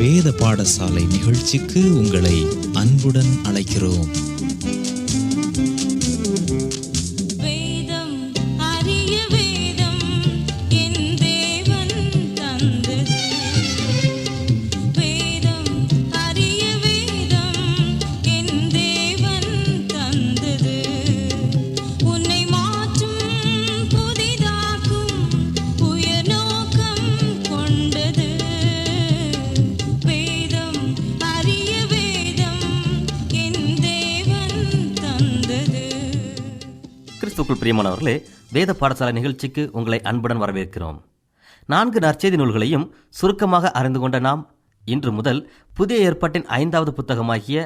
வேத பாடசாலை நிகழ்ச்சிக்கு உங்களை அன்புடன் அழைக்கிறோம். கிறிஸ்துவுக்குள் பிரியமானவர்களே, வேத பாடசாலை நிகழ்ச்சிக்கு உங்களை அன்புடன் வரவேற்கிறோம். 4 நற்செய்தி நூல்களையும் சுருக்கமாக அறிந்து கொண்ட நாம் இன்று முதல் புதிய ஏற்பாட்டின் 5வது புத்தகமாகிய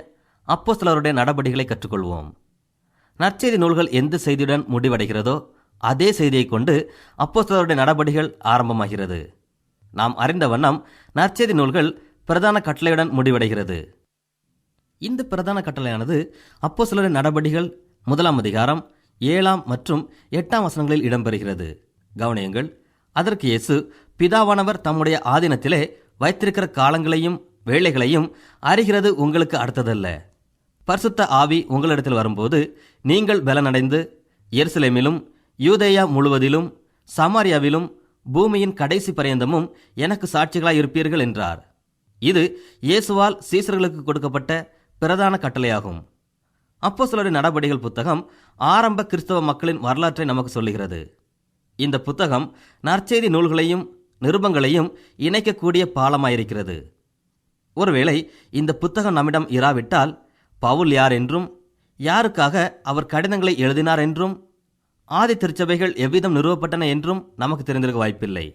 அப்போஸ்தலருடைய நடபடிகளை கற்றுக்கொள்வோம். நற்செய்தி நூல்கள் எந்த செய்தியுடன் முடிவடைகிறதோ அதே செய்தியை கொண்டு அப்போஸ்தலருடைய நடபடிகள் ஆரம்பமாகிறது. நாம் அறிந்த வண்ணம் நற்செய்தி நூல்கள் பிரதான கட்டளையுடன் முடிவடைகிறது. இந்த பிரதான கட்டளையானது அப்போஸ்தலருடைய நடபடிகள் 1ஆம் அதிகாரம் 7 மற்றும் 8 வசனங்களில் இடம்பெறுகிறது. கவனியுங்கள். அதற்கு இயேசு, பிதாவானவர் தம்முடைய ஆதீனத்திலே வைத்திருக்கிற காலங்களையும் வேளைகளையும் அறிகிறது உங்களுக்கு அடுத்ததல்ல. பரிசுத்த ஆவி உங்களிடத்தில் வரும்போது நீங்கள் பலனடைந்து எருசலேமிலும் யூதேயா முழுவதிலும் சமாரியாவிலும் பூமியின் கடைசி பரியந்தமும் எனக்கு சாட்சிகளாய் இருப்பீர்கள் என்றார். இது இயேசுவால் சீசர்களுக்கு கொடுக்கப்பட்ட பிரதான கட்டளையாகும். அப்போஸ்தலருடைய நடபடிகள் புத்தகம் ஆரம்ப கிறிஸ்தவ மக்களின் வரலாற்றை நமக்கு சொல்லுகிறது. இந்த புத்தகம் நற்செய்தி நூல்களையும் நிருபங்களையும் இணைக்கக்கூடிய பாலமாயிருக்கிறது. ஒருவேளை இந்த புத்தகம் நம்மிடம் இராவிட்டால் பவுல் யார் என்றும் யாருக்காக அவர் கடிதங்களை எழுதினார் என்றும் ஆதி திருச்சபைகள் எவ்விதம் நிறுவப்பட்டன என்றும் நமக்கு தெரிந்திருக்க வாய்ப்பில்லை.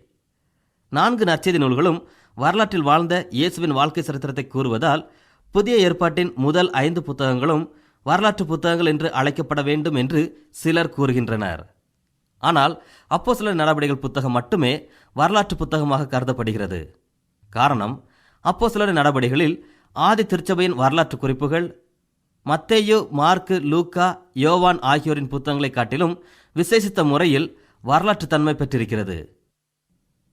4 நற்செய்தி நூல்களும் வரலாற்றில் வாழ்ந்த இயேசுவின் வாழ்க்கை சரித்திரத்தை கூறுவதால் புதிய ஏற்பாட்டின் முதல் 5 புத்தகங்களும் வரலாற்று புத்தகங்கள் என்று அழைக்கப்பட வேண்டும் என்று சிலர் கூறுகின்றனர். ஆனால் அப்போஸ்தலர் நடபடிகள் புத்தகம் மட்டுமே வரலாற்று புத்தகமாக கருதப்படுகிறது. காரணம், அப்போஸ்தலர் நடபடிகளில் ஆதி திருச்சபையின் வரலாற்று குறிப்புகள் மத்தேயு, மார்க்கு, லூக்கா, யோவான் ஆகியோரின் புத்தகங்களை காட்டிலும் விசேஷித்த முறையில் வரலாற்று தன்மை பெற்றிருக்கிறது.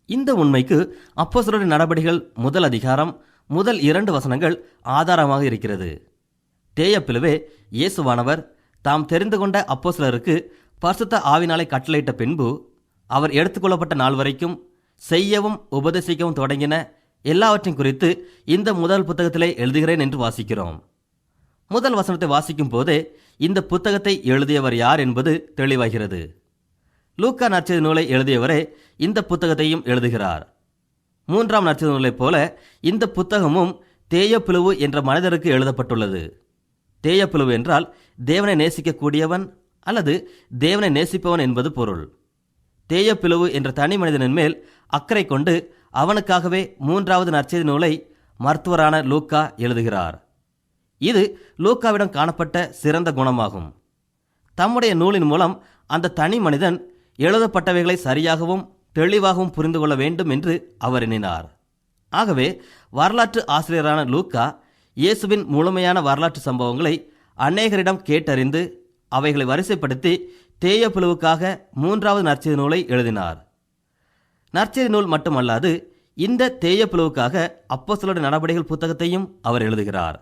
இந்த உண்மைக்கு அப்போஸ்தலர் நடபடிகள் 1 அதிகாரம் முதல் 2 வசனங்கள் ஆதாரமாக இருக்கிறது. தேயப்பிலுவே இயேசுவானவர் தாம் தெரிந்து கொண்ட அப்போஸ்தலருக்கு பரிசுத்த ஆவினாலே கட்டளையிட்ட பின்பு அவர் எடுத்துக்கொள்ளப்பட்ட நாள் வரைக்கும் செய்யவும் உபதேசிக்கவும் தொடங்கின எல்லாவற்றையும் குறித்து இந்த முதல் புத்தகத்திலே எழுதுகிறேன் என்று வாசிக்கிறோம். முதல் வசனத்தை வாசிக்கும் போதே இந்த புத்தகத்தை எழுதியவர் யார் என்பது தெளிவாகிறது. லூக்கா நற்செய்தி நூலை எழுதியவரே இந்த புத்தகத்தையும் எழுதுகிறார். 3ஆம் நற்செய்தி நூலைப் போல இந்த புத்தகமும் தேயப்பிலுவு என்ற மனிதருக்கு எழுதப்பட்டுள்ளது. தேயப்பிலுவு என்றால் தேவனை நேசிக்கக்கூடியவன் அல்லது தேவனை நேசிப்பவன் என்பது பொருள். தேயப்பிலுவு என்ற தனி மனிதனின் மேல் அக்கறை கொண்டு அவனுக்காகவே 3வது நற்செய்தி நூலை மருத்துவரான லூக்கா எழுதுகிறார். இது லூக்காவிடம் காணப்பட்ட சிறந்த குணமாகும். தம்முடைய நூலின் மூலம் அந்த தனி மனிதன் எழுதப்பட்டவைகளை சரியாகவும் தெளிவாகவும் புரிந்து கொள்ள வேண்டும் என்று அவர் எண்ணினார். ஆகவே வரலாற்று ஆசிரியரான லூக்கா இயேசுவின் முழுமையான வரலாற்று சம்பவங்களை அநேகரிடம் கேட்டறிந்து அவைகளை வரிசைப்படுத்தி தேயப்பிலுவுக்காக 3வது நற்செய்தி நூலை எழுதினார். நற்செய்தி நூல் மட்டுமல்லாது இந்த தேயப்பிலுவுக்காக அப்போஸ்தலருடைய நடபடிகள் புத்தகத்தையும் அவர் எழுதுகிறார்.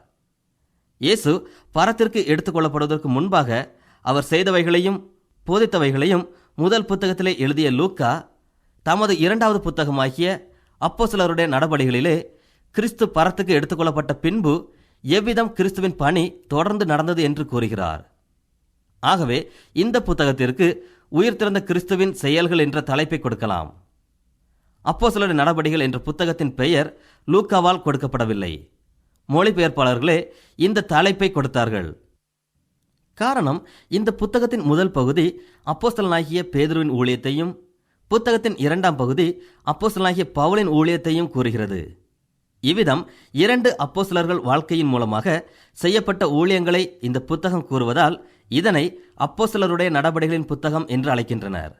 இயேசு பரத்திற்கு எடுத்துக்கொள்ளப்படுவதற்கு முன்பாக அவர் செய்தவைகளையும் போதித்தவைகளையும் முதல் புத்தகத்திலே எழுதிய லூக்கா தமது 2வது புத்தகமாகிய அப்போஸ்தலருடைய நடபடிகளிலே கிறிஸ்து பரத்துக்கு எடுத்துக்கொள்ளப்பட்ட பின்பு எவ்விதம் கிறிஸ்துவின் பணி தொடர்ந்து நடந்தது என்று கூறுகிறார். ஆகவே இந்த புத்தகத்திற்கு உயிர்த்திருந்த கிறிஸ்துவின் செயல்கள் என்ற தலைப்பை கொடுக்கலாம். அப்போஸ்தலருடைய நடபடிகள் என்ற புத்தகத்தின் பெயர் லூக்காவால் கொடுக்கப்படவில்லை. மொழிபெயர்ப்பாளர்களே இந்த தலைப்பை கொடுத்தார்கள். காரணம், இந்த புத்தகத்தின் முதல் பகுதி அப்போஸ்தலனாகிய பேதுருவின் ஊழியத்தையும் புத்தகத்தின் 2ஆம் பகுதி அப்போஸ்தலனாகிய பவுலின் ஊழியத்தையும் கூறுகிறது. இவ்விதம் 2 அப்போஸ்தலர்கள் வாழ்க்கையின் மூலமாக செய்யப்பட்ட ஊழியங்களை இந்த புத்தகம் கூறுவதால் இதனை அப்போஸ்தலருடைய நடபடிகளின் புத்தகம் என்று அழைக்கின்றனர்.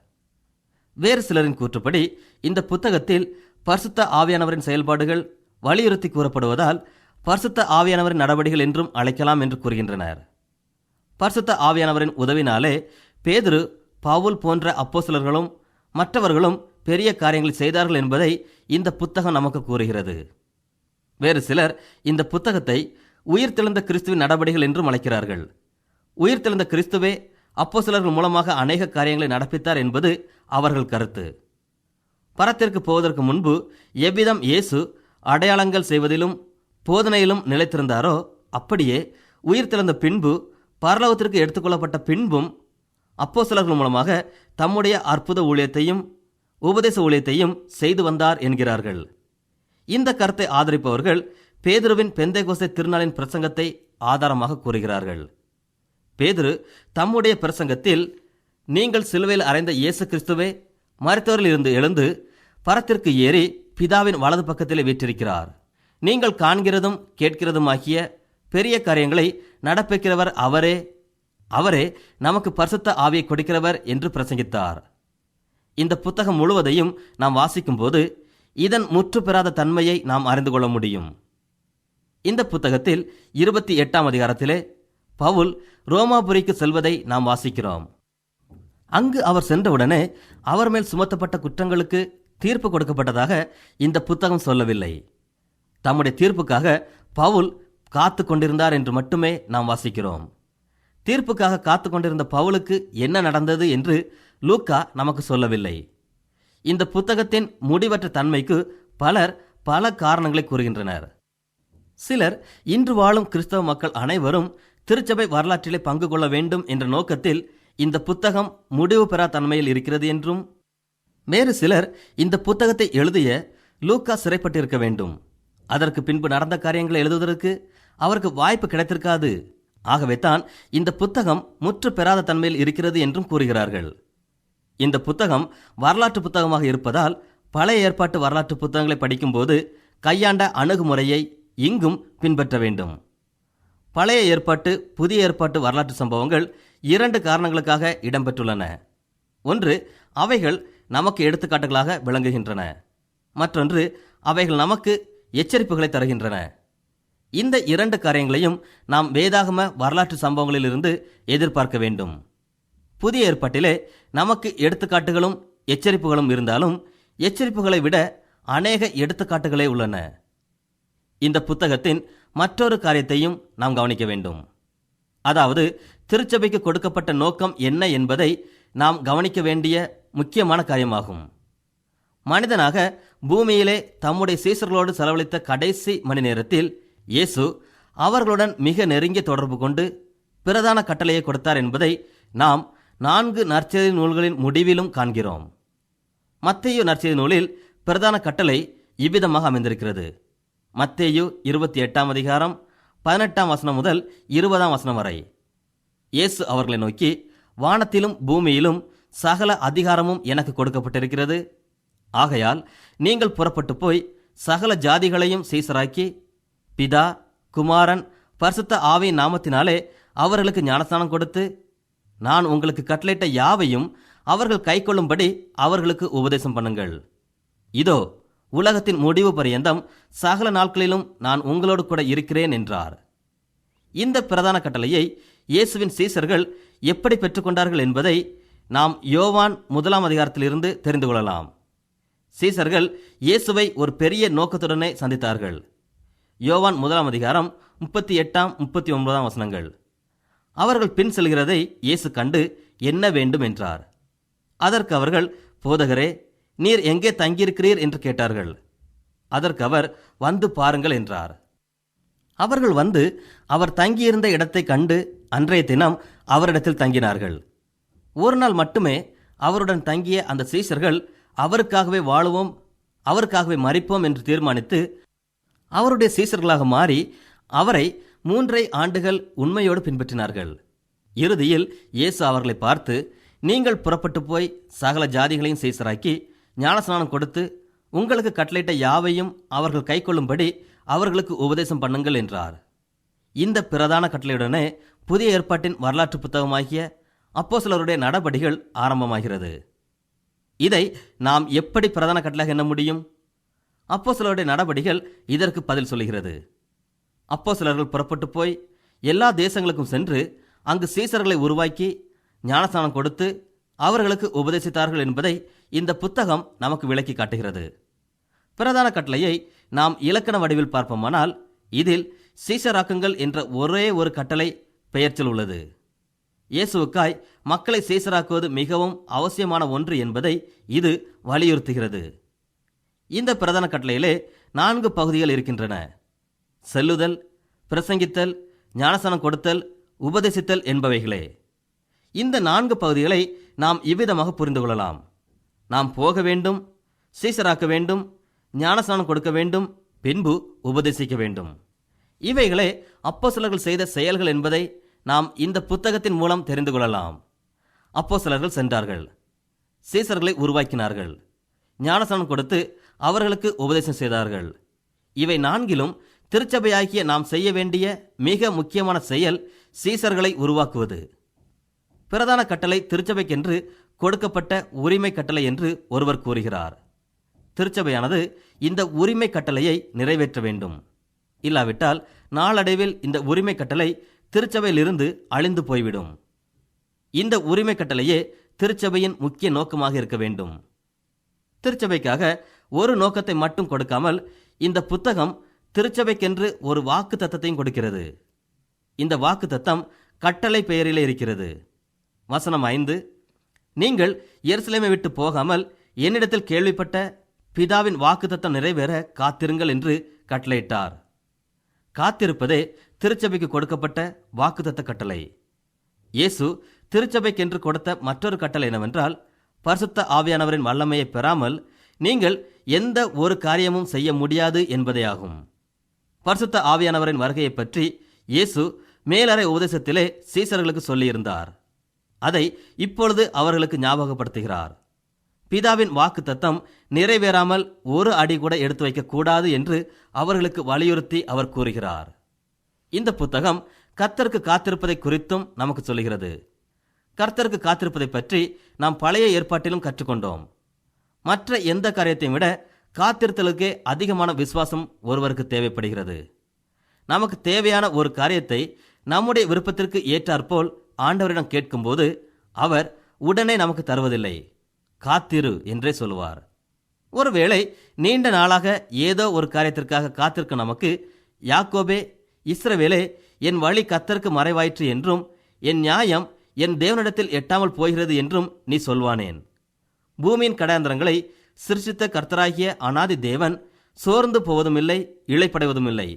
வேறு சிலரின் கூற்றுப்படி இந்த புத்தகத்தில் பரிசுத்த ஆவியானவரின் செயல்பாடுகள் வலியுறுத்தி கூறப்படுவதால் பரிசுத்த ஆவியானவரின் நடபடிகள் என்றும் அழைக்கலாம் என்று கூறுகின்றனர். பரிசுத்த ஆவியானவரின் உதவினாலே பேதுரு, பவுல் போன்ற அப்போஸ்தலர்களும் மற்றவர்களும் பெரிய காரியங்களை செய்தார்கள் என்பதை இந்த புத்தகம் நமக்கு கூறுகிறது. வேறு சிலர் இந்த புத்தகத்தை உயிர்த்தெழுந்த கிறிஸ்துவின் நடபடிகள் என்றும் அழைக்கிறார்கள். உயிர்த்தெழுந்த கிறிஸ்துவே அப்போஸ்தலர்கள் மூலமாக அநேக காரியங்களை நடப்பித்தார் என்பது அவர்கள் கருத்து. பரத்திற்கு போவதற்கு முன்பு எவ்விதம் இயேசு அடையாளங்கள் செய்வதிலும் போதனையிலும் நிலைத்திருந்தாரோ அப்படியே உயிர்த்தெழுந்த பின்பு பரலோகத்திற்கு எடுத்துக்கொள்ளப்பட்ட பின்பும் அப்போஸ்தலர்கள் மூலமாக தம்முடைய அற்புத ஊழியத்தையும் உபதேச ஊழியத்தையும் செய்து வந்தார் என்கிறார்கள். இந்த கருத்தை ஆதரிப்பவர்கள் பேதுருவின் பெந்தேகோஸ்தே திருநாளின் பிரசங்கத்தை ஆதாரமாக கூறுகிறார்கள். பேதுரு தம்முடைய பிரசங்கத்தில், நீங்கள் சிலுவையில் அறைந்த இயேசு கிறிஸ்துவே மரித்தோரில் இருந்து எழுந்து பரத்திற்கு ஏறி பிதாவின் வலது பக்கத்திலே வீற்றிருக்கிறார். நீங்கள் காண்கிறதும் கேட்கிறதுமாகிய பெரிய காரியங்களை நடப்பிக்கிறவர் அவரே. அவரே நமக்கு பரிசுத்த ஆவியை கொடுக்கிறவர் என்று பிரசங்கித்தார். இந்த புத்தகம் முழுவதையும் நாம் வாசிக்கும் போது இதன் முற்று பெறாத தன்மையை நாம் அறிந்து கொள்ள முடியும். இந்த புத்தகத்தில் 28ஆம் அதிகாரத்திலே பவுல் ரோமாபுரிக்கு செல்வதை நாம் வாசிக்கிறோம். அங்கு அவர் சென்றவுடனே அவர் மேல் சுமத்தப்பட்ட குற்றங்களுக்கு தீர்ப்பு கொடுக்கப்பட்டதாக இந்த புத்தகம் சொல்லவில்லை. தம்முடைய தீர்ப்புக்காக பவுல் காத்து கொண்டிருந்தார் என்று மட்டுமே நாம் வாசிக்கிறோம். தீர்ப்புக்காக காத்து கொண்டிருந்த பவுலுக்கு என்ன நடந்தது என்று லூக்கா நமக்கு சொல்லவில்லை. இந்த புத்தகத்தின் முடிவற்ற தன்மைக்கு பலர் பல காரணங்களை கூறுகின்றனர். சிலர் இன்று வாழும் கிறிஸ்தவ மக்கள் அனைவரும் திருச்சபை வரலாற்றிலே பங்கு கொள்ள வேண்டும் என்ற நோக்கத்தில் இந்த புத்தகம் முடிவு பெறா தன்மையில் இருக்கிறது என்றும், வேறு சிலர் இந்த புத்தகத்தை எழுதிய லூக்கா சிறைப்பட்டிருக்க வேண்டும், அதற்கு பின்பு நடந்த காரியங்களை எழுதுவதற்கு அவருக்கு வாய்ப்பு கிடைத்திருக்காது, ஆகவே தான் இந்த புத்தகம் முற்று பெறாத தன்மையில் இருக்கிறது என்றும் கூறுகிறார்கள். இந்த புத்தகம் வரலாற்று புத்தகமாக இருப்பதால் பழைய ஏற்பாட்டு வரலாற்று புத்தகங்களை படிக்கும்போது கையாண்ட அணுகுமுறையை இங்கும் பின்பற்ற வேண்டும். பழைய ஏற்பாட்டு புதிய ஏற்பாட்டு வரலாற்று சம்பவங்கள் 2 காரணங்களுக்காக இடம்பெற்றுள்ளன. ஒன்று, அவைகள் நமக்கு எடுத்துக்காட்டுகளாக விளங்குகின்றன. மற்றொன்று, அவைகள் நமக்கு எச்சரிப்புகளை தருகின்றன. இந்த 2 காரியங்களையும் நாம் வேதாகம வரலாற்று சம்பவங்களிலிருந்து எதிர்பார்க்க வேண்டும். புதிய ஏற்பாட்டிலே நமக்கு எடுத்துக்காட்டுகளும் எச்சரிப்புகளும் இருந்தாலும் எச்சரிப்புகளை விட அநேக எடுத்துக்காட்டுகளே உள்ளன. இந்த புத்தகத்தின் மற்றொரு காரியத்தையும் நாம் கவனிக்க வேண்டும். அதாவது, திருச்சபைக்கு கொடுக்கப்பட்ட நோக்கம் என்ன என்பதை நாம் கவனிக்க வேண்டிய முக்கியமான காரியமாகும். மனிதனாக பூமியிலே தம்முடைய சீசர்களோடு செலவழித்த கடைசி மணி நேரத்தில் இயேசு அவர்களுடன் மிக நெருங்கிய தொடர்பு கொண்டு பிரதான கட்டளையை கொடுத்தார் என்பதை நாம் 4 நற்செய்தி நூல்களின் முடிவிலும் காண்கிறோம். மத்தேயு நற்செய்தி நூலில் பிரதான கட்டளை இவ்விதமாக அமைந்திருக்கிறது. மத்தேயு 28ஆம் அதிகாரம் 18ஆம் வசனம் முதல் 20ஆம் வசனம் வரை. இயேசு அவர்களை நோக்கி, வானத்திலும் பூமியிலும் சகல அதிகாரமும் எனக்கு கொடுக்கப்பட்டிருக்கிறது. ஆகையால் நீங்கள் புறப்பட்டு போய் சகல ஜாதிகளையும் சீசராக்கி பிதா, குமாரன், பரிசுத்த ஆவியின் நாமத்தினாலே அவர்களுக்கு ஞானஸ்நானம் கொடுத்து, நான் உங்களுக்கு கட்டளையிட்ட யாவையும் அவர்கள் கைக்கொள்ளும்படி அவர்களுக்கு உபதேசம் பண்ணுங்கள். இதோ, உலகத்தின் முடிவு பரியந்தம் சகல நாட்களிலும் நான் உங்களோடு கூட இருக்கிறேன் என்றார். இந்த பிரதான கட்டளையை இயேசுவின் சீசர்கள் எப்படி பெற்றுக்கொண்டார்கள் என்பதை நாம் யோவான் 1ஆம் அதிகாரத்திலிருந்து தெரிந்து கொள்ளலாம். சீசர்கள் இயேசுவை ஒரு பெரிய நோக்கத்துடனே சந்தித்தார்கள். யோவான் 1ஆம் அதிகாரம் 38ஆம் 39ஆம் வசனங்கள். அவர்கள் பின் செல்கிறதை இயேசு கண்டு என்ன வேண்டும் என்றார். அதற்கு அவர்கள், போதகரே, நீர் எங்கே தங்கியிருக்கிறீர் என்று கேட்டார்கள். அதற்கு அவர், வந்து பாருங்கள் என்றார். அவர்கள் வந்து அவர் தங்கியிருந்த இடத்தை கண்டு அன்றைய தினம் அவரிடத்தில் தங்கினார்கள். ஒரு நாள் மட்டுமே அவருடன் தங்கிய அந்த சீசர்கள் அவருக்காகவே வாழுவோம், அவருக்காகவே மரிப்போம் என்று தீர்மானித்து அவருடைய சீசர்களாக மாறி அவரை 3 ஆண்டுகள் உண்மையோடு பின்பற்றினார்கள். இறுதியில் இயேசு அவர்களை பார்த்து, நீங்கள் புறப்பட்டு போய் சகல ஜாதிகளையும் சீசராக்கி ஞானஸ்நானம் கொடுத்து உங்களுக்கு கட்டளையிட்ட யாவையும் அவர்கள் கைக்கொள்ளும்படி அவர்களுக்கு உபதேசம் பண்ணுங்கள் என்றார். இந்த பிரதான கட்டளையுடனே புதிய ஏற்பாட்டின் வரலாற்று புத்தகமாகிய அப்போஸ்தலருடைய நடபடிகள் ஆரம்பமாகிறது. இதை நாம் எப்படி பிரதான கட்டளையாக எண்ண முடியும்? அப்போஸ்தலருடைய நடபடிகள் இதற்கு பதில் சொல்கிறது. அப்போஸ்தலர்கள் புறப்பட்டு போய் எல்லா தேசங்களுக்கும் சென்று அங்கு சீசர்களை உருவாக்கி ஞானஸ்நானம் கொடுத்து அவர்களுக்கு உபதேசித்தார்கள் என்பதை இந்த புத்தகம் நமக்கு விளக்கி காட்டுகிறது. பிரதான கட்டளையை நாம் இலக்கண வடிவில் பார்ப்போமானால் இதில் சீசராக்குங்கள் என்ற ஒரே ஒரு கட்டளை பெயர்ச்சல் உள்ளது. இயேசுவுக்காய் மக்களை சீசராக்குவது மிகவும் அவசியமான ஒன்று என்பதை இது வலியுறுத்துகிறது. இந்த பிரதான கட்டளையிலே 4 பகுதிகள் இருக்கின்றன: செல்லுதல், பிரசங்கித்தல், ஞானஸ்நானம் கொடுத்தல், உபதேசித்தல் என்பவைகளே. இந்த 4 பகுதிகளை நாம் இவ்விதமாக புரிந்து கொள்ளலாம். நாம் போக வேண்டும், சீசராக்க வேண்டும், ஞானஸ்நானம் கொடுக்க வேண்டும், பின்பு உபதேசிக்க வேண்டும். இவைகளே அப்போஸ்தலர்கள் செய்த செயல்கள் என்பதை நாம் இந்த புத்தகத்தின் மூலம் தெரிந்து கொள்ளலாம். அப்போஸ்தலர்கள் சென்றார்கள், சீசர்களை உருவாக்கினார்கள், ஞானஸ்நானம் கொடுத்து அவர்களுக்கு உபதேசம் செய்தார்கள். இவை 4லும் திருச்சபையாகிய நாம் செய்ய வேண்டிய மிக முக்கியமான செயல் சீசர்களை உருவாக்குவது. பிரதான கட்டளை திருச்சபைக்கென்று கொடுக்கப்பட்ட உரிமை கட்டளை என்று ஒருவர் கூறுகிறார். திருச்சபையானது இந்த உரிமை கட்டளையை நிறைவேற்ற வேண்டும். இல்லாவிட்டால் நாளடைவில் இந்த உரிமை கட்டளை திருச்சபையிலிருந்து அழிந்து போய்விடும். இந்த உரிமை கட்டளையே திருச்சபையின் முக்கிய நோக்கமாக இருக்க வேண்டும். திருச்சபைக்காக ஒரு நோக்கத்தை மட்டும் கொடுக்காமல் இந்த புத்தகம் திருச்சபைக்கென்று ஒரு வாக்கு தத்தத்தையும் கொடுக்கிறது. இந்த வாக்கு தத்தம் கட்டளை பெயரிலே இருக்கிறது. வசனம் 5: நீங்கள் எருசலேமை விட்டு போகாமல் என்னிடத்தில் கேள்விப்பட்ட பிதாவின் வாக்கு தத்தம் நிறைவேற காத்திருங்கள் என்று கட்டளையிட்டார். காத்திருப்பதே திருச்சபைக்கு கொடுக்கப்பட்ட வாக்குத்தத்த கட்டளை. இயேசு திருச்சபைக்கென்று கொடுத்த மற்றொரு கட்டளை என்னவென்றால், பரிசுத்த ஆவியானவரின் வல்லமையை பெறாமல் நீங்கள் எந்த ஒரு காரியமும் செய்ய முடியாது என்பதேயாகும். பரிசுத்த ஆவியானவரின் வருகையை பற்றி இயேசு மேலறை உபதேசத்திலே சீசர்களுக்கு சொல்லியிருந்தார். அதை இப்பொழுது அவர்களுக்கு ஞாபகப்படுத்துகிறார். பிதாவின் வாக்கு தத்தம் நிறைவேறாமல் ஒரு அடி கூட எடுத்து வைக்கக்கூடாது என்று அவர்களுக்கு வலியுறுத்தி அவர் கூறுகிறார். இந்த புத்தகம் கர்த்தருக்கு காத்திருப்பதை குறித்தும் நமக்கு சொல்கிறது. கர்த்தருக்கு காத்திருப்பதை பற்றி நாம் பழைய ஏற்பாட்டிலும் கற்றுக்கொண்டோம். மற்ற எந்த காரியத்தையும் விட காத்திருத்தலுக்கே அதிகமான விசுவாசம் ஒருவருக்கு தேவைப்படுகிறது. நமக்கு தேவையான ஒரு காரியத்தை நம்முடைய விருப்பத்திற்கு ஏற்றாற்போல் ஆண்டவரிடம் கேட்கும்போது அவர் உடனே நமக்கு தருவதில்லை. காத்திரு என்றே சொல்லுவார். ஒருவேளை நீண்ட நாளாக ஏதோ ஒரு காரியத்திற்காக காத்திருக்க நமக்கு யாக்கோபே, இஸ்ரவேலே, என் வழி கர்த்தருக்கு மறைவாயிற்று என்றும் என் நியாயம் என் தேவனிடத்தில் எட்டாமல் போகிறது என்றும் நீ சொல்வானேன்? பூமியின் கடாந்திரங்களை சிருஷ்டித்த கர்த்தராகிய அநாதி தேவன் சோர்ந்து போவதுமில்லை, இளைப்படைவதுமில்லை.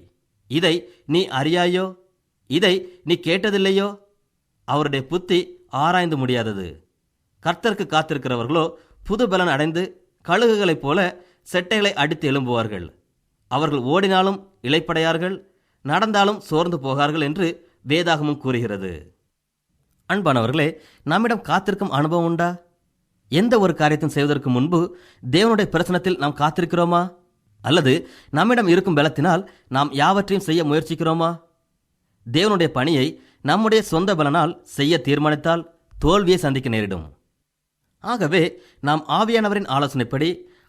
இதை நீ அறியாயோ? இதை நீ கேட்டதில்லையோ? அவருடைய புத்தி ஆராய்ந்து முடியாதது. கர்த்தருக்கு காத்திருக்கிறவர்களோ புது பலன் அடைந்து கழுகுகளைப் போல செட்டைகளை அடித்து எழும்புவார்கள். அவர்கள் ஓடினாலும் இளைப்படையார்கள், நடந்தாலும் சோர்ந்து போகார்கள் என்று வேதாகமும் கூறுகிறது. அன்பானவர்களே, நம்மிடம் காத்திருக்கும் அனுபவம் உண்டா? எந்த ஒரு காரியத்தையும் செய்வதற்கு முன்பு தேவனுடைய பிரசனத்தில் நாம் காத்திருக்கிறோமா? அல்லது நம்மிடம் இருக்கும் பலத்தினால் நாம் யாவற்றையும் செய்ய முயற்சிக்கிறோமா? தேவனுடைய பணியை நம்முடைய சொந்த பலனால் செய்ய தீர்மானித்தால் தோல்வியை சந்திக்க நேரிடும். ஆகவே நாம் ஆவியானவரின் ஆலோசனைப்படி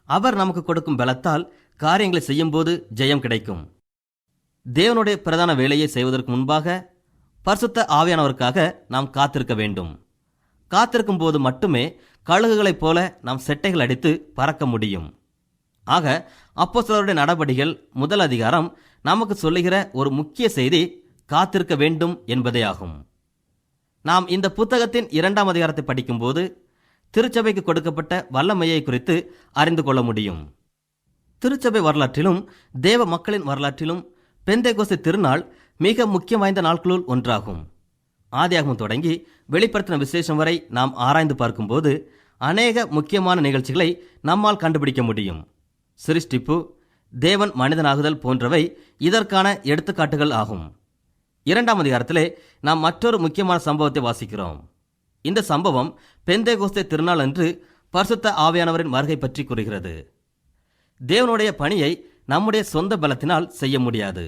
அவர் நமக்கு கொடுக்கும் பலத்தால் காரியங்களை செய்யும்போது ஜெயம் கிடைக்கும். தேவனுடைய பிரதான வேலையை செய்வதற்கு முன்பாக பரிசுத்த ஆவியானவருக்காக நாம் காத்திருக்க வேண்டும். காத்திருக்கும் போது மட்டுமே கழுகுகளைப் போல நாம் செட்டைகள் அடித்து பறக்க முடியும். ஆக அப்போஸ்தலருடைய நடபடிகள் 1 அதிகாரம் நமக்கு சொல்லுகிற ஒரு முக்கிய செய்தி காத்திருக்க வேண்டும் என்பதே ஆகும். நாம் இந்த புத்தகத்தின் 2ஆம் அதிகாரத்தை படிக்கும்போது திருச்சபைக்கு கொடுக்கப்பட்ட வல்லமையை குறித்து அறிந்து கொள்ள முடியும். திருச்சபை வரலாற்றிலும் தேவ மக்களின் வரலாற்றிலும் பெந்தேகோஸ்தே திருநாள் மிக முக்கியம் வாய்ந்த நாட்களுள் ஒன்றாகும். ஆதியாகமம் தொடங்கி வெளிப்படுத்தின விசேஷம் வரை நாம் ஆராய்ந்து பார்க்கும்போது அநேக முக்கியமான நிகழ்ச்சிகளை நம்மால் கண்டுபிடிக்க முடியும். சிருஷ்டிப்பு, தேவன் மனிதனாகுதல் போன்றவை இதற்கான எடுத்துக்காட்டுகள் ஆகும். 2ஆம் அதிகாரத்திலே நாம் மற்றொரு முக்கியமான சம்பவத்தை வாசிக்கிறோம். இந்த சம்பவம் பெந்தேகோஸ்தே திருநாள் அன்று பரிசுத்த ஆவியானவரின் வருகை பற்றி கூறுகிறது. தேவனுடைய பணியை நம்முடைய சொந்த பலத்தினால் செய்ய முடியாது.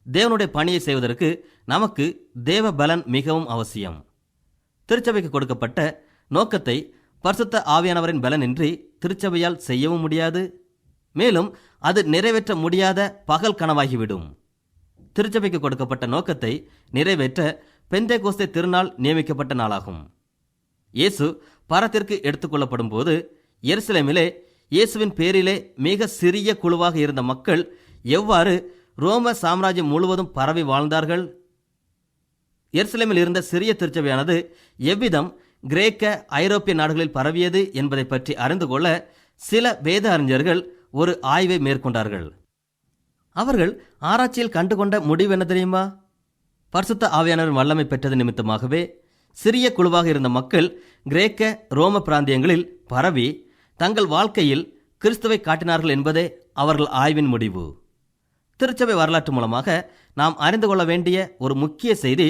தேவனுடைய பணியை செய்வதற்கு நமக்கு தேவ பலன் மிகவும் அவசியம். திருச்சபைக்கு கொடுக்கப்பட்ட நோக்கத்தை பரிசுத்த ஆவியானவரின் பலனின்றி திருச்சபையால் செய்யவும் முடியாது. மேலும் அது நிறைவேற்ற முடியாத பகல் கனவாகிவிடும். திருச்சபைக்கு கொடுக்கப்பட்ட நோக்கத்தை நிறைவேற்ற பெந்தேகோஸ்தே திருநாள் நியமிக்கப்பட்ட நாளாகும். இயேசு பரத்திற்கு எடுத்துக்கொள்ளப்படும் போது எருசலேமிலே இயேசுவின் பேரிலே மிக சிறிய குழுவாக இருந்த மக்கள் எவ்வாறு ரோம சாம்ராஜ்யம் முழுவதும் பரவி வாழ்ந்தார்கள்? எருசலேமில் இருந்த சிறிய திருச்சபையானது எவ்விதம் கிரேக்க ஐரோப்பிய நாடுகளில் பரவியது என்பதை பற்றி அறிந்து கொள்ள சில வேத அறிஞர்கள் ஒரு ஆய்வை மேற்கொண்டார்கள். அவர்கள் ஆராய்ச்சியில் கண்டுகொண்ட முடிவு என்ன தெரியுமா? பரிசுத்த ஆவியானவரின் வல்லமை பெற்றது நிமித்தமாகவே சிறிய குழுவாக இருந்த மக்கள் கிரேக்க ரோம பிராந்தியங்களில் பரவி தங்கள் வாழ்க்கையில் கிறிஸ்துவை காட்டினார்கள் என்பதே அவர்கள் ஆய்வின் முடிவு. திருச்சபை வரலாற்று மூலமாக நாம் அறிந்து கொள்ள வேண்டிய ஒரு முக்கிய செய்தி,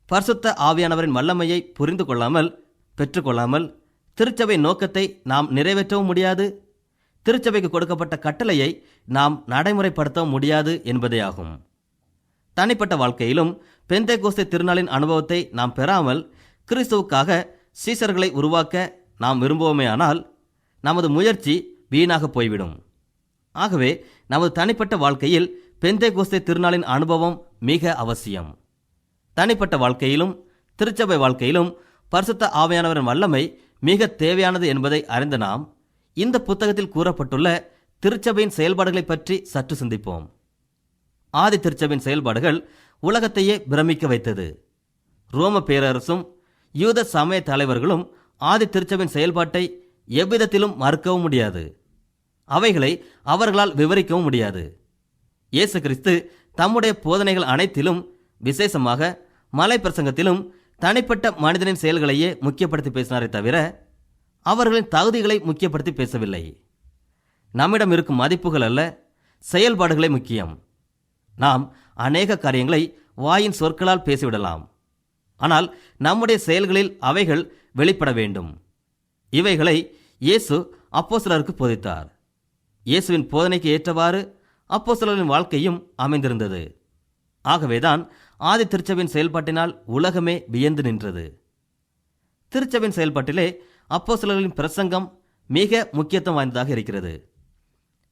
பரிசுத்த ஆவியானவரின் வல்லமையை புரிந்து கொள்ளாமல் பெற்றுக்கொள்ளாமல் திருச்சபை நோக்கத்தை நாம் நிறைவேற்றவும் முடியாது, திருச்சபைக்கு கொடுக்கப்பட்ட கட்டளையை நாம் நடைமுறைப்படுத்தவும் முடியாது என்பதேயாகும். தனிப்பட்ட வாழ்க்கையிலும் பெந்தேகோஸ்தே திருநாளின் அனுபவத்தை நாம் பெறாமல் கிறிஸ்துவுக்காக சீசர்களை உருவாக்க நாம் விரும்புவோமேயானால் நமது முயற்சி வீணாக போய்விடும். ஆகவே நமது தனிப்பட்ட வாழ்க்கையில் பெந்தேகோஸ்தே திருநாளின் அனுபவம் மிக அவசியம். தனிப்பட்ட வாழ்க்கையிலும் திருச்சபை வாழ்க்கையிலும் பரிசுத்த ஆவியானவரின் வல்லமை மிக தேவையானது என்பதை அறிந்த நாம் இந்த புத்தகத்தில் கூறப்பட்டுள்ள திருச்சபையின் செயல்பாடுகளை பற்றி சற்று சிந்திப்போம். ஆதி திருச்சபையின் செயல்பாடுகள் உலகத்தையே பிரமிக்க வைத்தது. ரோம பேரரசும் யூத சமய தலைவர்களும் ஆதி திருச்சபையின் செயல்பாட்டை எவ்விதத்திலும் மறுக்கவும் முடியாது. அவைகளை அவர்களால் விவரிக்கவும் முடியாது. இயேசு கிறிஸ்து தம்முடைய போதனைகள் அனைத்திலும், விசேஷமாக மலை பிரசங்கத்திலும் தனிப்பட்ட மனிதனின் செயல்களையே முக்கியப்படுத்தி பேசினாரே தவிர அவர்களின் தகுதிகளை முக்கியப்படுத்தி பேசவில்லை. நம்மிடம் இருக்கும் மதிப்புகள் அல்ல, செயல்பாடுகளே முக்கியம். நாம் அநேக காரியங்களை வாயின் சொற்களால் பேசிவிடலாம். ஆனால் நம்முடைய செயல்களில் அவைகள் வெளிப்பட வேண்டும். இவைகளை இயேசு அப்போஸ்தலருக்கு போதித்தார். இயேசுவின் போதனைக்கு ஏற்றவாறு அப்போஸ்தலரின் வாழ்க்கையும் அமைந்திருந்தது. ஆகவேதான் ஆதி திருச்சபையின் செயல்பாட்டினால் உலகமே வியந்து நின்றது. திருச்சபையின் செயல்பாட்டிலே அப்போஸ்தலர்களின் பிரசங்கம் மிக முக்கியத்துவம் வாய்ந்ததாக இருக்கிறது.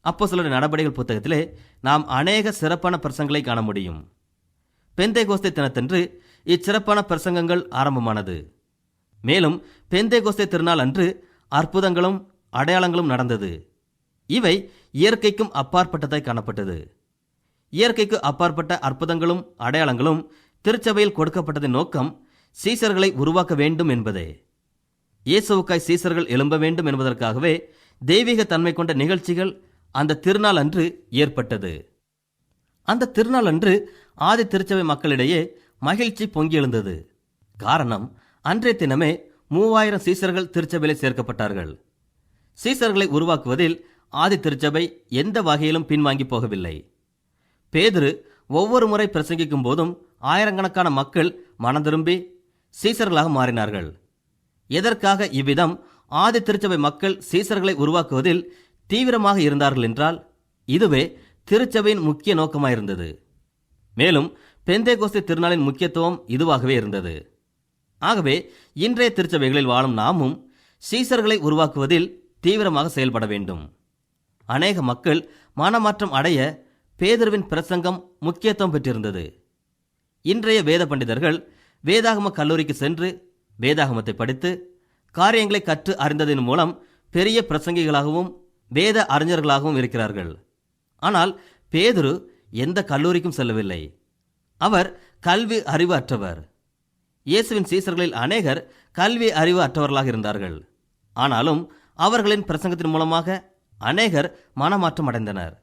அப்போஸ்தலரின் நடபடிகள் புத்தகத்திலே நாம் அநேக சிறப்பான பிரசங்களை காண முடியும். பெந்தேகோஸ்தே தினத்தன்று இச்சிறப்பான பிரசங்கங்கள் ஆரம்பமானது. மேலும் பெந்தேகோஸ்தே திருநாள் அன்று அற்புதங்களும் அடையாளங்களும் நடந்தது. இவை இயற்கைக்கும் அப்பாற்பட்டதாய் காணப்பட்டது. இயற்கைக்கு அப்பாற்பட்ட அற்புதங்களும் அடையாளங்களும் திருச்சபையில் கொடுக்கப்பட்டதின் நோக்கம் சீசர்களை உருவாக்க வேண்டும் என்பதே. இயேசுவுக்காய் சீசர்கள் எழும்ப வேண்டும் என்பதற்காகவே தெய்வீக தன்மை கொண்ட நிகழ்ச்சிகள் அந்த திருநாள் அன்று ஏற்பட்டது. அந்த திருநாள் அன்று ஆதி திருச்சபை மக்களிடையே மகிழ்ச்சி பொங்கி எழுந்தது. காரணம், அன்றைய தினமே 3000 சீசர்கள் திருச்சபையிலே சேர்க்கப்பட்டார்கள். சீசர்களை உருவாக்குவதில் ஆதி திருச்சபை எந்த வகையிலும் பின்வாங்கி போகவில்லை. பேதுரு ஒவ்வொரு முறை பிரசங்கிக்கும் போதும் ஆயிரக்கணக்கான மக்கள் மனம் திரும்பி சீசர்களாக மாறினார்கள். எதற்காக இவ்விதம் ஆதி திருச்சபை மக்கள் சீசர்களை உருவாக்குவதில் தீவிரமாக இருந்தார்கள் என்றால் இதுவே திருச்சபையின் முக்கிய நோக்கமாயிருந்தது. மேலும் பெந்தேகோஸ்தே திருநாளின் முக்கியத்துவம் இதுவாகவே இருந்தது. ஆகவே இன்றைய திருச்சபைகளில் வாழும் நாமும் சீசர்களை உருவாக்குவதில் தீவிரமாக செயல்பட வேண்டும். அநேக மக்கள் மனமாற்றம் அடைய பேதுருவின் பிரசங்கம் முக்கியத்துவம் பெற்றிருந்தது. இன்றைய வேத பண்டிதர்கள் வேதாகம கல்லூரிக்கு சென்று வேதாகமத்தை படித்து காரியங்களை கற்று அறிந்ததன் மூலம் பெரிய பிரசங்கிகளாகவும் வேத அறிஞர்களாகவும் இருக்கிறார்கள். ஆனால் பேதுரு எந்த கல்லூரிக்கும் செல்லவில்லை. அவர் கல்வி அறிவு அற்றவர். இயேசுவின் சீசர்களில் அநேகர் கல்வி அறிவு அற்றவர்களாக இருந்தார்கள். ஆனாலும் அவர்களின் பிரசங்கத்தின் மூலமாக அநேகர் மனமாற்றம் அடைந்தனர்.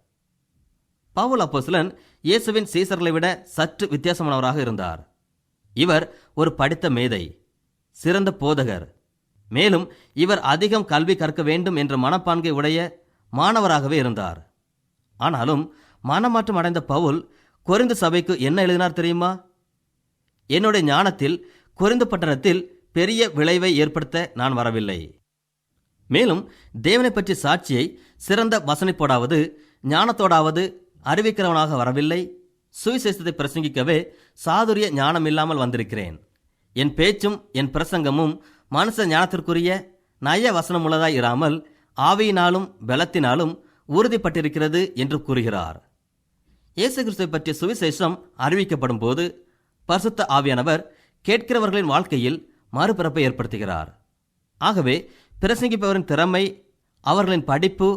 பவுல் அப்போஸ்தலன் இயேசுவின் சீசர்களை விட சற்று வித்தியாசமானவராக இருந்தார். இவர் ஒரு படித்த மேதை, சிறந்த போதகர். மேலும் இவர் அதிகம் கல்வி கற்க வேண்டும் என்ற மனப்பான்கை உடைய மாணவராகவே இருந்தார். ஆனாலும் மனமாற்றம் அடைந்த பவுல் கொரிந்து சபைக்கு என்ன எழுதினார் தெரியுமா? என்னுடைய ஞானத்தில் கொரிந்து பட்டணத்தில் பெரிய விளைவை ஏற்படுத்த நான் வரவில்லை. மேலும் தேவனை பற்றி சாட்சியை சிறந்த வசனிப்போடாவது ஞானத்தோடாவது அறிவிக்கிறவனாக வரவில்லை. சுவிசேஷத்தை பிரசங்கிக்கவே சாதுரிய ஞானம் இல்லாமல் வந்திருக்கிறேன். என் பேச்சும் என் பிரசங்கமும் மனுஷ ஞானத்திற்குரிய நய வசனமுள்ளதாய் இராமல் ஆவியினாலும் பலத்தினாலும் உறுதிப்பட்டிருக்கிறது என்று கூறுகிறார். இயேசு கிறிஸ்துவை பற்றிய சுவிசேஷம் அறிவிக்கப்படும் போது பரிசுத்த ஆவியானவர் கேட்கிறவர்களின் வாழ்க்கையில் மறுபிறப்பை ஏற்படுத்துகிறார். ஆகவே பிரசங்கிப்பவரின் திறமை, அவர்களின் படிப்பு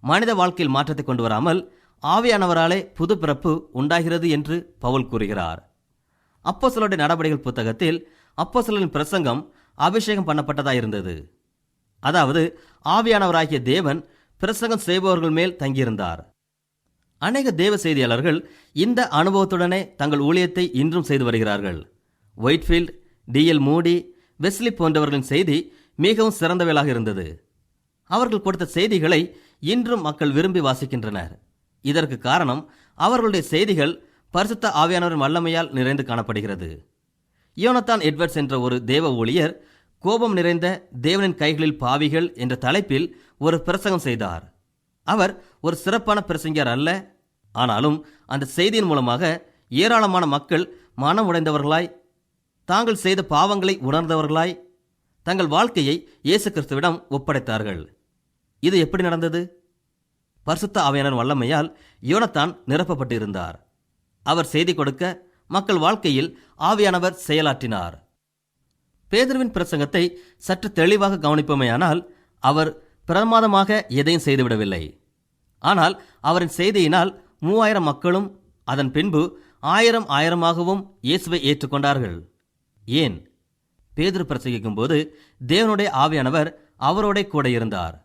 மனித வாழ்க்கையில் மாற்றத்தை கொண்டு வராமல் ஆவியானவராலே புது பிறப்பு உண்டாகிறது என்று பவுல் கூறுகிறார். அப்போஸ்தலருடைய நடபடிகள் புத்தகத்தில் அப்போஸ்தலரின் பிரசங்கம் அபிஷேகம் பண்ணப்பட்டதாயிருந்தது. அதாவது ஆவியானவராகிய தேவன் பிரசங்கம் செய்பவர்கள் மேல் தங்கியிருந்தார். அநேக தேவ செய்தியாளர்கள் இந்த அனுபவத்துடனே தங்கள் ஊழியத்தை இன்றும் செய்து வருகிறார்கள். ஒயிட்ஃபீல்ட், டிஎல் மூடி, வெஸ்லி போன்றவர்களின் செய்தி மிகவும் சிறந்தவையாக இருந்தது. அவர்கள் கொடுத்த செய்திகளை இன்றும் மக்கள் விரும்பி வாசிக்கின்றனர். இதற்கு காரணம் அவர்களுடைய செய்திகள் பரிசுத்த ஆவியானவரின் வல்லமையால் நிறைந்து காணப்படுகிறது. யோனத்தான் எட்வர்ட்ஸ் என்ற ஒரு தேவ ஊழியர் கோபம் நிறைந்த தேவனின் கைகளில் பாவிகள் என்ற தலைப்பில் ஒரு பிரசங்கம் செய்தார். அவர் ஒரு சிறப்பான பிரசங்கியார் அல்ல. ஆனாலும் அந்த செய்தியின் மூலமாக ஏராளமான மக்கள் மனம் உடைந்தவர்களாய், தாங்கள் செய்த பாவங்களை உணர்ந்தவர்களாய் தங்கள் வாழ்க்கையை இயேசு கிறிஸ்துவிடம் ஒப்படைத்தார்கள். இது எப்படி நடந்தது? பரிசுத்த ஆவியானவர் வல்லமையால் யோனத்தான் நிரப்பப்பட்டு இருந்தார். அவர் செய்தி கொடுக்க மக்கள் வாழ்க்கையில் ஆவியானவர் செயலாற்றினார். பேதுருவின் பிரசங்கத்தை சற்று தெளிவாக கவனிப்போமேயானால் அவர் பிரமாதமாக எதையும் செய்துவிடவில்லை. ஆனால் அவரின் செய்தியினால் 3000 மக்களும் அதன் பின்பு 1000 இயேசுவை ஏற்றுக்கொண்டார்கள். ஏன்? பேதுரு பிரசங்கிக்கும் போது தேவனுடைய ஆவியானவர் அவரோட கூட இருந்தார்.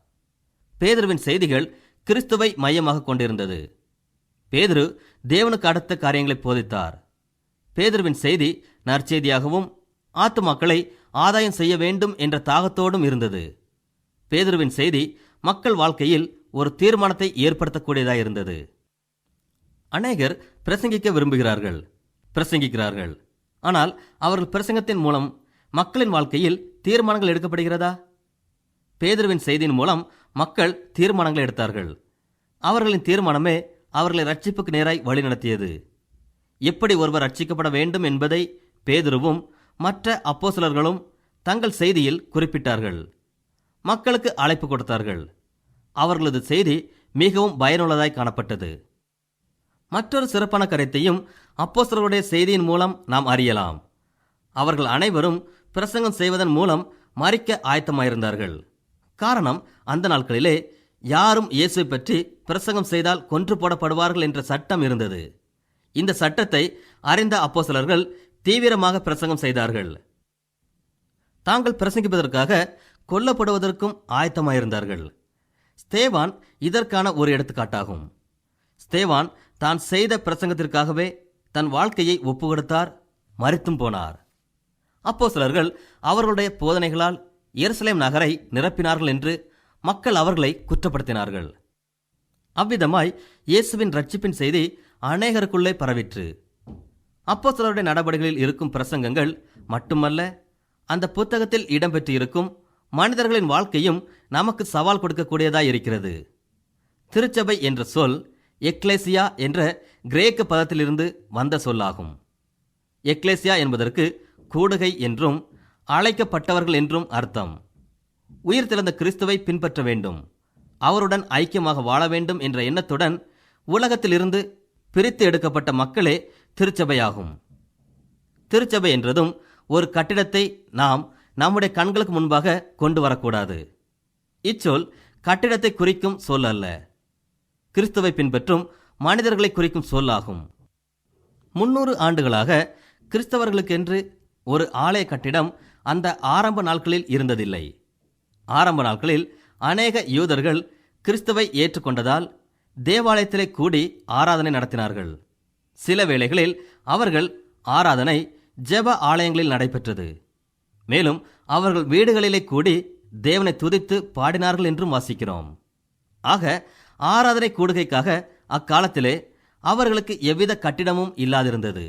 பேதுருவின் செய்திகள் கிறிஸ்துவை மையமாக கொண்டிருந்தது. பேதுரு தேவனுக்கு அடுத்த காரியங்களை போதித்தார். பேதுருவின் செய்தி நற்செய்தியாகவும் ஆத்துமாக்களை ஆதாயம் செய்ய வேண்டும் என்ற தாகத்தோடும் இருந்தது. பேதுருவின் செய்தி மக்கள் வாழ்க்கையில் ஒரு தீர்மானத்தை ஏற்படுத்தக்கூடியதாயிருந்தது. அநேகர் பிரசங்கிக்க விரும்புகிறார்கள், பிரசங்கிக்கிறார்கள். ஆனால் அவர்கள் பிரசங்கத்தின் மூலம் மக்களின் வாழ்க்கையில் தீர்மானங்கள் எடுக்கப்படுகிறதா? பேதுருவின் செய்தியின் மூலம் மக்கள் தீர்மானங்களை எடுத்தார்கள். அவர்களின் தீர்மானமே அவர்களை ரட்சிப்புக்கு நேராய் வழி நடத்தியது. எப்படி ஒருவர் ரட்சிக்கப்பட வேண்டும் என்பதை பேதுருவும் மற்ற அப்போஸ்தலர்களும் தங்கள் செய்தியில் குறிப்பிட்டார்கள். மக்களுக்கு அழைப்பு கொடுத்தார்கள். அவர்களது செய்தி மிகவும் பயனுள்ளதாய் காணப்பட்டது. மற்றொரு சிறப்பான கருத்தையும் அப்போஸ்தலருடைய செய்தியின் மூலம் நாம் அறியலாம். அவர்கள் அனைவரும் பிரசங்கம் செய்வதன் மூலம் மரிக்க ஆயத்தமாயிருந்தார்கள். காரணம், அந்த நாட்களிலே யாரும் இயேசுவை பற்றி பிரசங்கம் செய்தால் கொன்று போடப்படுவார்கள் என்ற சட்டம் இருந்தது. இந்த சட்டத்தை அறிந்த அப்போஸ்தலர்கள் தீவிரமாக பிரசங்கம் செய்தார்கள். தாங்கள் பிரசங்கிப்பதற்காக கொல்லப்படுவதற்கும் ஆயத்தமாயிருந்தார்கள். ஸ்தேவான் இதற்கான ஒரு எடுத்துக்காட்டாகும். ஸ்தேவான் தான் செய்த பிரசங்கத்திற்காகவே தன் வாழ்க்கையை ஒப்புக்கொடுத்தார், மரித்தும் போனார். அப்போஸ்தலர்கள் அவர்களுடைய போதனைகளால் எருசலேம் நகரை நிரப்பினார்கள் என்று மக்கள் அவர்களை குற்றப்படுத்தினார்கள். அவ்விதமாய் இயேசுவின் ரட்சிப்பின் செய்தி அநேகருக்குள்ளே பரவிற்று. அப்போஸ்தலருடைய நடபடிகளில் இருக்கும் பிரசங்கங்கள் மட்டுமல்ல, அந்த புத்தகத்தில் இடம்பெற்று இருக்கும் மனிதர்களின் வாழ்க்கையும் நமக்கு சவால் கொடுக்கக்கூடியதாய் இருக்கிறது. திருச்சபை என்ற சொல் எக்லேசியா என்ற கிரேக்க பதத்திலிருந்து வந்த சொல்லாகும். எக்லேசியா என்பதற்கு கூடுகை என்றும் அழைக்கப்பட்டவர்கள் என்றும் அர்த்தம். உயிர்த்தெழுந்த கிறிஸ்துவை பின்பற்ற வேண்டும், அவருடன் ஐக்கியமாக வாழ வேண்டும் என்ற எண்ணத்துடன் உலகத்திலிருந்து பிரித்து எடுக்கப்பட்ட மக்களே திருச்சபையாகும். திருச்சபை என்றதும் ஒரு கட்டிடத்தை நாம் நம்முடைய கண்களுக்கு முன்பாக கொண்டு வரக்கூடாது. இச்சொல் கட்டிடத்தை குறிக்கும் சொல் அல்ல, கிறிஸ்துவை பின்பற்றும் மனிதர்களை குறிக்கும் சொல்லாகும். 300 ஆண்டுகளாக கிறிஸ்தவர்களுக்கென்று ஒரு ஆலய கட்டிடம் அந்த ஆரம்ப நாட்களில் இருந்ததில்லை. ஆரம்ப நாட்களில் அநேக யூதர்கள் கிறிஸ்துவை ஏற்றுக்கொண்டதால் தேவாலயத்திலே கூடி ஆராதனை நடத்தினார்கள். சில வேளைகளில் அவர்கள் ஆராதனை ஜெப ஆலயங்களில் நடைபெற்றது. மேலும் அவர்கள் வீடுகளிலே கூடி தேவனை துதித்து பாடினார்கள் என்றும் வாசிக்கிறோம். ஆக ஆராதனை கூடுகைக்காக அக்காலத்திலே அவர்களுக்கு எவ்வித கட்டிடமும் இல்லாதிருந்தது.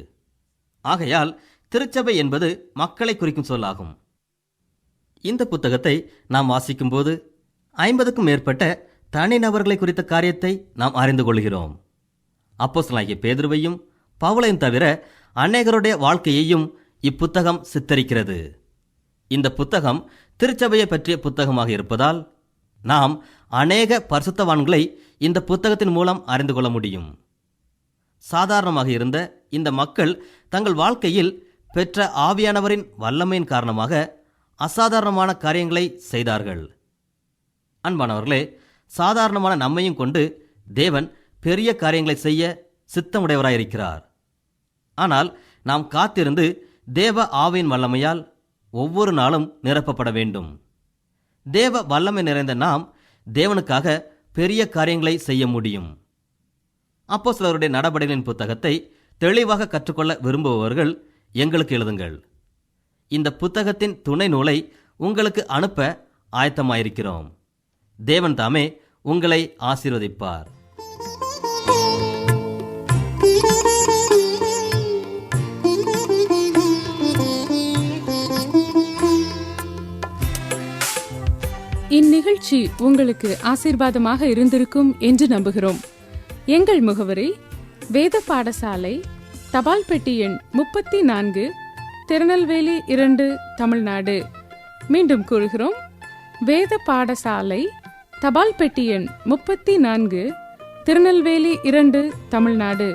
ஆகையால் திருச்சபை என்பது மக்களை குறிக்கும் சொல்லாகும். இந்த புத்தகத்தை நாம் வாசிக்கும்போது 50க்கும் மேற்பட்ட தனிநபர்களை குறித்த காரியத்தை நாம் அறிந்து கொள்கிறோம். அப்போஸ்தலனாகிய பேதுருவையும் பவுலையும் தவிர அநேகருடைய வாழ்க்கையையும் இப்புத்தகம் சித்தரிக்கிறது. இந்த புத்தகம் திருச்சபையை பற்றிய புத்தகமாக இருப்பதால் நாம் அநேக பரிசுத்தவான்களை இந்த புத்தகத்தின் மூலம் அறிந்து கொள்ள முடியும். சாதாரணமாக இருந்த இந்த மக்கள் தங்கள் வாழ்க்கையில் பெற்ற ஆவியானவரின் வல்லமையின் காரணமாக அசாதாரணமான காரியங்களை செய்தார்கள். அன்பானவர்களே, சாதாரணமான நம்மையும் கொண்டு தேவன் பெரிய காரியங்களை செய்ய சித்தமுடையவராயிருக்கிறார். ஆனால் நாம் காத்திருந்து தேவ ஆவியின் வல்லமையால் ஒவ்வொரு நாளும் நிரப்பப்பட வேண்டும். தேவ வல்லமை நிறைந்த நாம் தேவனுக்காக பெரிய காரியங்களை செய்ய முடியும். அப்போஸ்தலருடைய நடபடிகளின் புத்தகத்தை தெளிவாக கற்றுக்கொள்ள விரும்புபவர்கள் எங்களுக்கு எழுதுங்கள். இந்த புத்தகத்தின் துணை நூலை உங்களுக்கு அனுப்ப ஆயத்தமாயிருக்கிறோம். தேவன் தாமே உங்களை ஆசீர்வதிப்பார். இந்நிகழ்ச்சி உங்களுக்கு ஆசீர்வாதமாக இருந்திருக்கும் என்று நம்புகிறோம். எங்கள் முகவரி: வேத பாடசாலை, தபால் பெட்டி எண் 34, திருநெல்வேலி 2, தமிழ்நாடு. மீண்டும் கூறுகிறோம், வேத பாடசாலை, தபால் பெட்டி எண் 34, திருநெல்வேலி 2, தமிழ்நாடு.